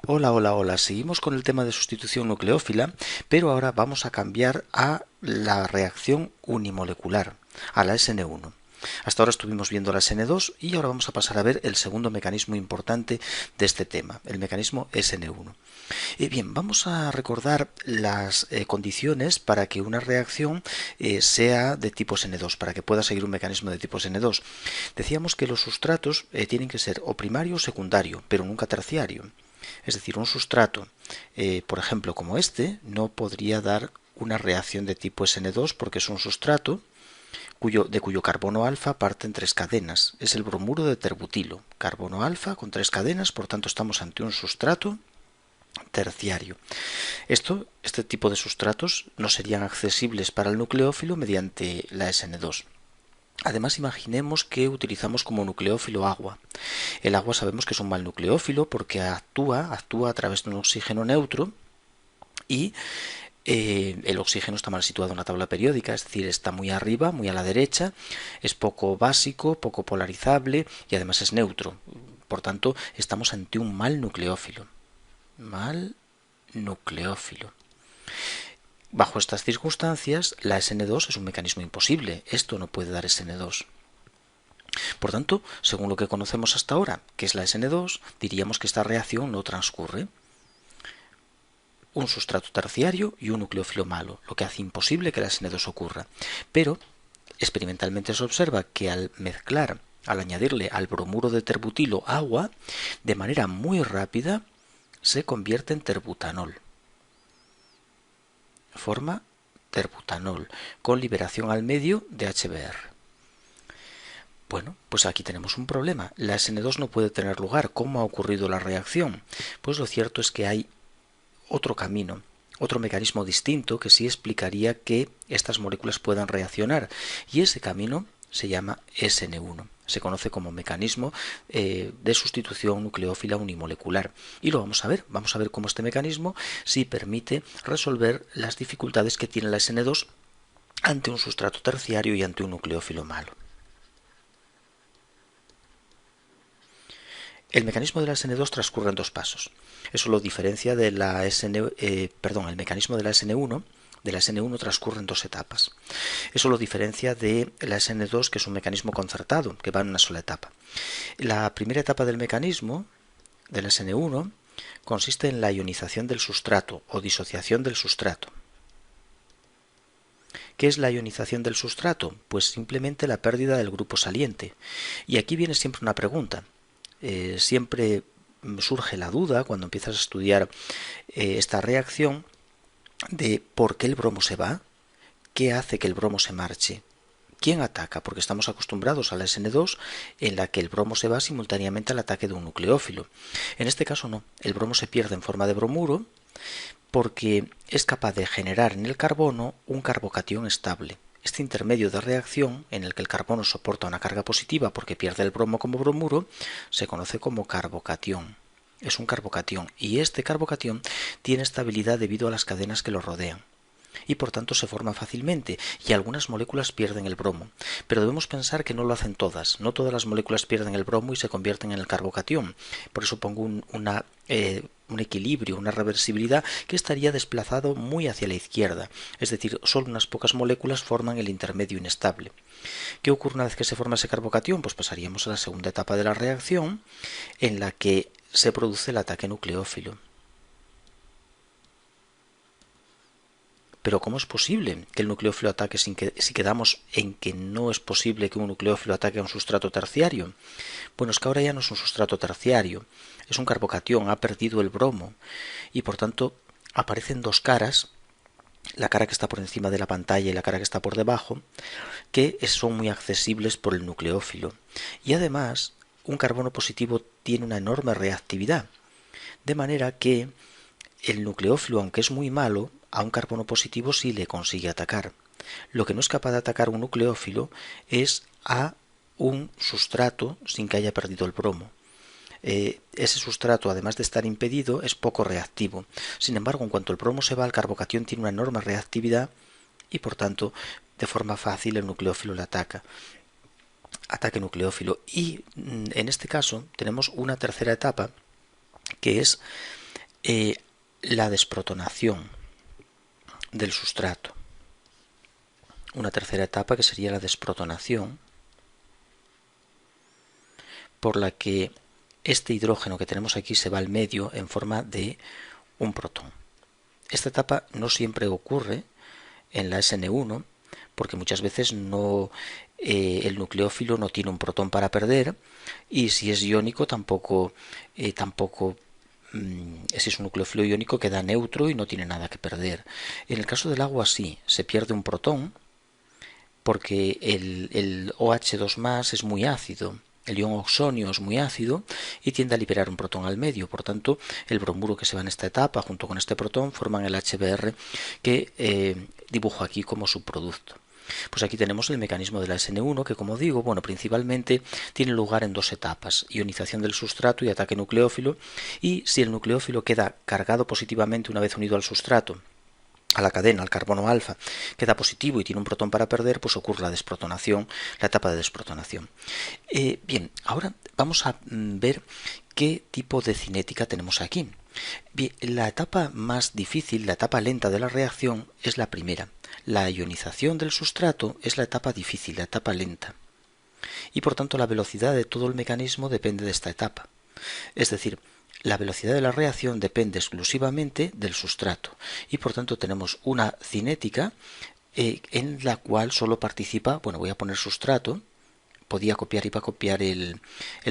Hola, hola, hola. Seguimos con el tema de sustitución nucleófila, pero ahora vamos a cambiar a la reacción unimolecular, a la SN1. Hasta ahora estuvimos viendo la SN2 y ahora vamos a pasar a ver el segundo mecanismo importante de este tema, el mecanismo SN1. Bien, vamos a recordar las condiciones para que una reacción sea de tipo SN2, para que pueda seguir un mecanismo de tipo SN2. Decíamos que los sustratos tienen que ser o primario o secundario, pero nunca terciario. Es decir, un sustrato, por ejemplo, como este, no podría dar una reacción de tipo SN2 porque es un sustrato de cuyo carbono alfa parten tres cadenas. Es el bromuro de terbutilo. Carbono alfa con tres cadenas, por tanto estamos ante un sustrato terciario. Este tipo de sustratos no serían accesibles para el nucleófilo mediante la SN2. Además, imaginemos que utilizamos como nucleófilo agua. El agua sabemos que es un mal nucleófilo porque actúa a través de un oxígeno neutro y el oxígeno está mal situado en la tabla periódica, es decir, está muy arriba, muy a la derecha, es poco básico, poco polarizable y además es neutro. Por tanto, estamos ante un mal nucleófilo. Mal nucleófilo. Bajo estas circunstancias, la SN2 es un mecanismo imposible. Esto no puede dar SN2. Por tanto, según lo que conocemos hasta ahora, que es la SN2, diríamos que esta reacción no transcurre. Un sustrato terciario y un nucleófilo malo, lo que hace imposible que la SN2 ocurra. Pero experimentalmente se observa que al añadirle al bromuro de terbutilo agua, de manera muy rápida se convierte en terbutanol. Forma terbutanol con liberación al medio de HBr. Bueno, pues aquí tenemos un problema. La SN2 no puede tener lugar. ¿Cómo ha ocurrido la reacción? Pues lo cierto es que hay otro camino, otro mecanismo distinto que sí explicaría que estas moléculas puedan reaccionar. Y ese camino se llama SN1. Se conoce como mecanismo de sustitución nucleófila unimolecular. Y lo vamos a ver. Vamos a ver cómo este mecanismo sí permite resolver las dificultades que tiene la SN2 ante un sustrato terciario y ante un nucleófilo malo. El mecanismo de la SN2 transcurre en dos pasos. Eso lo diferencia de la el mecanismo de la SN1. De la SN1 transcurre en dos etapas. Eso lo diferencia de la SN2, que es un mecanismo concertado, que va en una sola etapa. La primera etapa del mecanismo de la SN1 consiste en la ionización del sustrato o disociación del sustrato. ¿Qué es la ionización del sustrato? Pues simplemente la pérdida del grupo saliente. Y aquí viene siempre una pregunta. Siempre surge la duda cuando empiezas a estudiar esta reacción de por qué el bromo se va, qué hace que el bromo se marche, quién ataca, porque estamos acostumbrados a la SN2 en la que el bromo se va simultáneamente al ataque de un nucleófilo. En este caso no, el bromo se pierde en forma de bromuro porque es capaz de generar en el carbono un carbocatión estable. Este intermedio de reacción, en el que el carbono soporta una carga positiva porque pierde el bromo como bromuro, se conoce como carbocatión. Es un carbocatión y este carbocatión tiene estabilidad debido a las cadenas que lo rodean y por tanto se forma fácilmente y algunas moléculas pierden el bromo. Pero debemos pensar que no lo hacen todas. No todas las moléculas pierden el bromo y se convierten en el carbocatión. Por eso pongo un equilibrio, una reversibilidad que estaría desplazado muy hacia la izquierda. Es decir, solo unas pocas moléculas forman el intermedio inestable. ¿Qué ocurre una vez que se forma ese carbocatión? Pues pasaríamos a la segunda etapa de la reacción en la que se produce el ataque nucleófilo. Pero ¿cómo es posible que el nucleófilo ataque si quedamos en que no es posible que un nucleófilo ataque a un sustrato terciario? Bueno, es que ahora ya no es un sustrato terciario, es un carbocatión, ha perdido el bromo y por tanto aparecen dos caras, la cara que está por encima de la pantalla y la cara que está por debajo, que son muy accesibles por el nucleófilo. Y además, un carbono positivo tiene una enorme reactividad, de manera que el nucleófilo, aunque es muy malo, a un carbono positivo sí le consigue atacar. Lo que no es capaz de atacar un nucleófilo es a un sustrato sin que haya perdido el bromo. Ese sustrato, además de estar impedido, es poco reactivo. Sin embargo, en cuanto el bromo se va, el carbocatión tiene una enorme reactividad y, por tanto, de forma fácil el nucleófilo le ataca. Ataque nucleófilo. Y en este caso tenemos una tercera etapa que es la desprotonación del sustrato. Una tercera etapa que sería la desprotonación, por la que este hidrógeno que tenemos aquí se va al medio en forma de un protón. Esta etapa no siempre ocurre en la SN1, porque muchas veces el nucleófilo no tiene un protón para perder, y si es iónico tampoco si es un nucleófilo iónico queda neutro y no tiene nada que perder. En el caso del agua sí, se pierde un protón porque el OH2+ es muy ácido. El ion oxonio es muy ácido y tiende a liberar un protón al medio. Por tanto, el bromuro que se va en esta etapa junto con este protón forman el HBr que dibujo aquí como subproducto. Pues aquí tenemos el mecanismo de la SN1 que, como digo, principalmente tiene lugar en dos etapas: ionización del sustrato y ataque nucleófilo. Y si el nucleófilo queda cargado positivamente una vez unido al sustrato, a la cadena, al carbono alfa, queda positivo y tiene un protón para perder, pues ocurre la desprotonación, la etapa de desprotonación. Bien, ahora vamos a ver qué tipo de cinética tenemos aquí. Bien, la etapa más difícil, la etapa lenta de la reacción es la primera. La ionización del sustrato es la etapa difícil, la etapa lenta. Y por tanto la velocidad de todo el mecanismo depende de esta etapa. Es decir, la velocidad de la reacción depende exclusivamente del sustrato y por tanto tenemos una cinética en la cual solo participa, voy a poner sustrato, podía copiar, iba a copiar el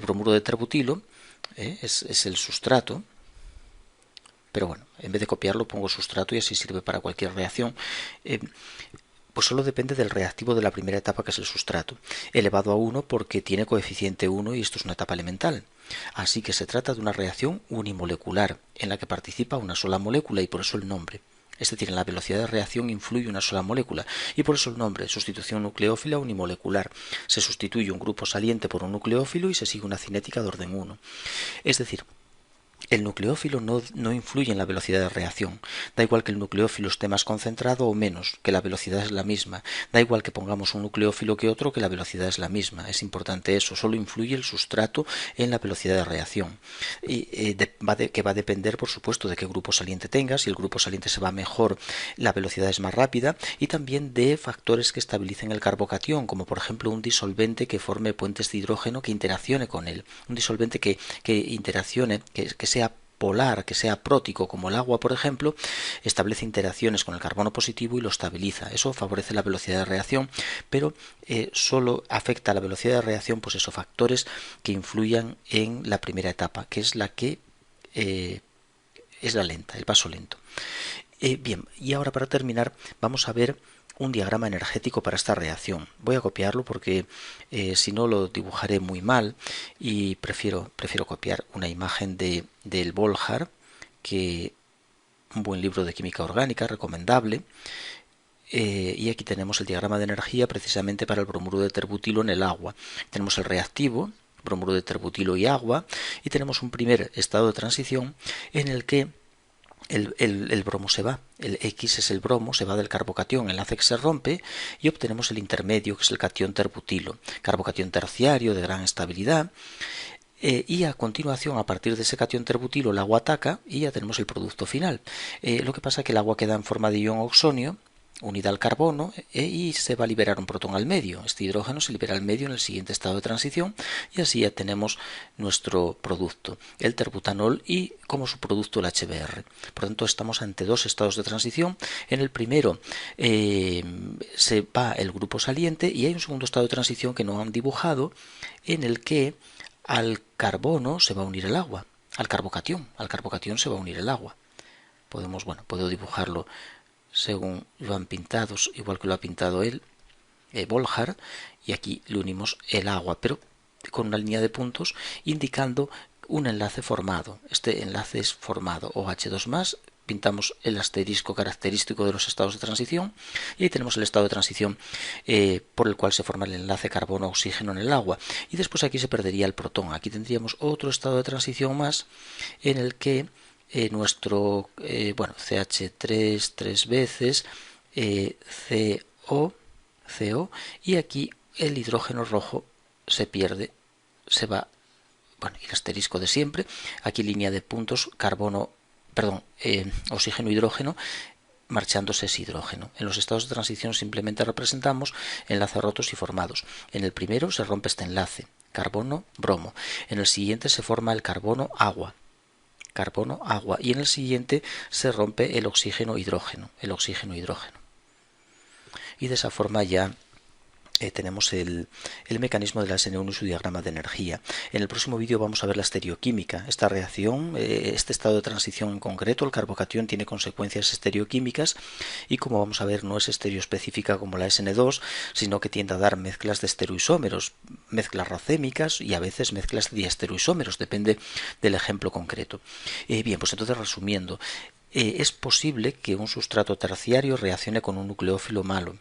bromuro de terbutilo, es el sustrato, pero en vez de copiarlo pongo sustrato y así sirve para cualquier reacción. Pues solo depende del reactivo de la primera etapa, que es el sustrato, elevado a 1 porque tiene coeficiente 1 y esto es una etapa elemental. Así que se trata de una reacción unimolecular, en la que participa una sola molécula y por eso el nombre. Es decir, en la velocidad de reacción influye una sola molécula y por eso el nombre: sustitución nucleófila unimolecular. Se sustituye un grupo saliente por un nucleófilo y se sigue una cinética de orden 1. Es decir, el nucleófilo no influye en la velocidad de reacción. Da igual que el nucleófilo esté más concentrado o menos, que la velocidad es la misma. Da igual que pongamos un nucleófilo que otro, que la velocidad es la misma. Es importante eso. Solo influye el sustrato en la velocidad de reacción. Y que va a depender, por supuesto, de qué grupo saliente tengas. Si el grupo saliente se va mejor, la velocidad es más rápida. Y también de factores que estabilicen el carbocatión, como por ejemplo un disolvente que forme puentes de hidrógeno que interaccione con él. Un disolvente que interaccione, que sea polar, que sea prótico, como el agua, por ejemplo, establece interacciones con el carbono positivo y lo estabiliza. Eso favorece la velocidad de reacción, pero solo afecta a la velocidad de reacción, pues esos factores que influyan en la primera etapa, que es la que es la lenta, el paso lento. Bien, y ahora para terminar vamos a ver un diagrama energético para esta reacción. Voy a copiarlo porque si no lo dibujaré muy mal y prefiero copiar una imagen del Volhard, que un buen libro de química orgánica, recomendable. Y aquí tenemos el diagrama de energía precisamente para el bromuro de terbutilo en el agua. Tenemos el reactivo, bromuro de terbutilo y agua, y tenemos un primer estado de transición en el que el bromo se va, el X es el bromo, se va del carbocatión, enlace que se rompe, y obtenemos el intermedio, que es el catión terbutilo, carbocatión terciario de gran estabilidad. Y a continuación, a partir de ese catión terbutilo, el agua ataca y ya tenemos el producto final. Lo que pasa es que el agua queda en forma de ion oxonio unida al carbono y se va a liberar un protón al medio. Este hidrógeno se libera al medio en el siguiente estado de transición y así ya tenemos nuestro producto, el terbutanol, y como subproducto el HBr. Por lo tanto, estamos ante dos estados de transición. En el primero se va el grupo saliente y hay un segundo estado de transición que no han dibujado, en el que al carbono se va a unir el agua, al carbocatión se va a unir el agua. Puedo dibujarlo según lo han pintado, igual que lo ha pintado él, Volhard, y aquí le unimos el agua, pero con una línea de puntos indicando un enlace formado. Este enlace es formado OH2+, pintamos el asterisco característico de los estados de transición y ahí tenemos el estado de transición por el cual se forma el enlace carbono-oxígeno en el agua, y después aquí se perdería el protón. Aquí tendríamos otro estado de transición más en el que nuestro CH3 tres veces, CO, y aquí el hidrógeno rojo se pierde, se va, y el asterisco de siempre, aquí línea de puntos, carbono perdón, oxígeno-hidrógeno, marchándose ese hidrógeno. En los estados de transición simplemente representamos enlaces rotos y formados. En el primero se rompe este enlace, carbono-bromo. En el siguiente se forma el carbono-agua, carbono-agua. Y en el siguiente se rompe el oxígeno-hidrógeno, Y de esa forma ya tenemos el mecanismo de la SN1 y su diagrama de energía. En el próximo vídeo vamos a ver la estereoquímica. Esta reacción, este estado de transición en concreto, el carbocatión, tiene consecuencias estereoquímicas y, como vamos a ver, no es estereoespecífica como la SN2, sino que tiende a dar mezclas de estereoisómeros, mezclas racémicas y a veces mezclas de diestereoisómeros, depende del ejemplo concreto. Bien, pues entonces, resumiendo, es posible que un sustrato terciario reaccione con un nucleófilo malo,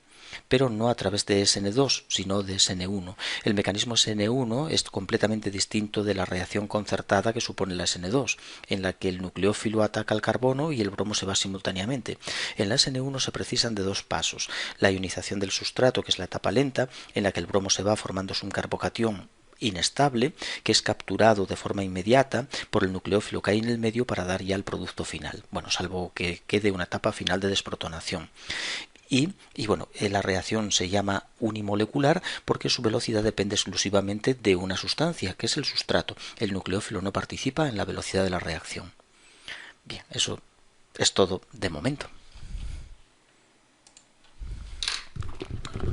pero no a través de SN2, sino de SN1. El mecanismo SN1 es completamente distinto de la reacción concertada que supone la SN2, en la que el nucleófilo ataca al carbono y el bromo se va simultáneamente. En la SN1 se precisan de dos pasos: la ionización del sustrato, que es la etapa lenta, en la que el bromo se va formándose un carbocatión inestable, que es capturado de forma inmediata por el nucleófilo que hay en el medio para dar ya el producto final, bueno, salvo que quede una etapa final de desprotonación. Y bueno, la reacción se llama unimolecular porque su velocidad depende exclusivamente de una sustancia, que es el sustrato. El nucleófilo no participa en la velocidad de la reacción. Bien, eso es todo de momento.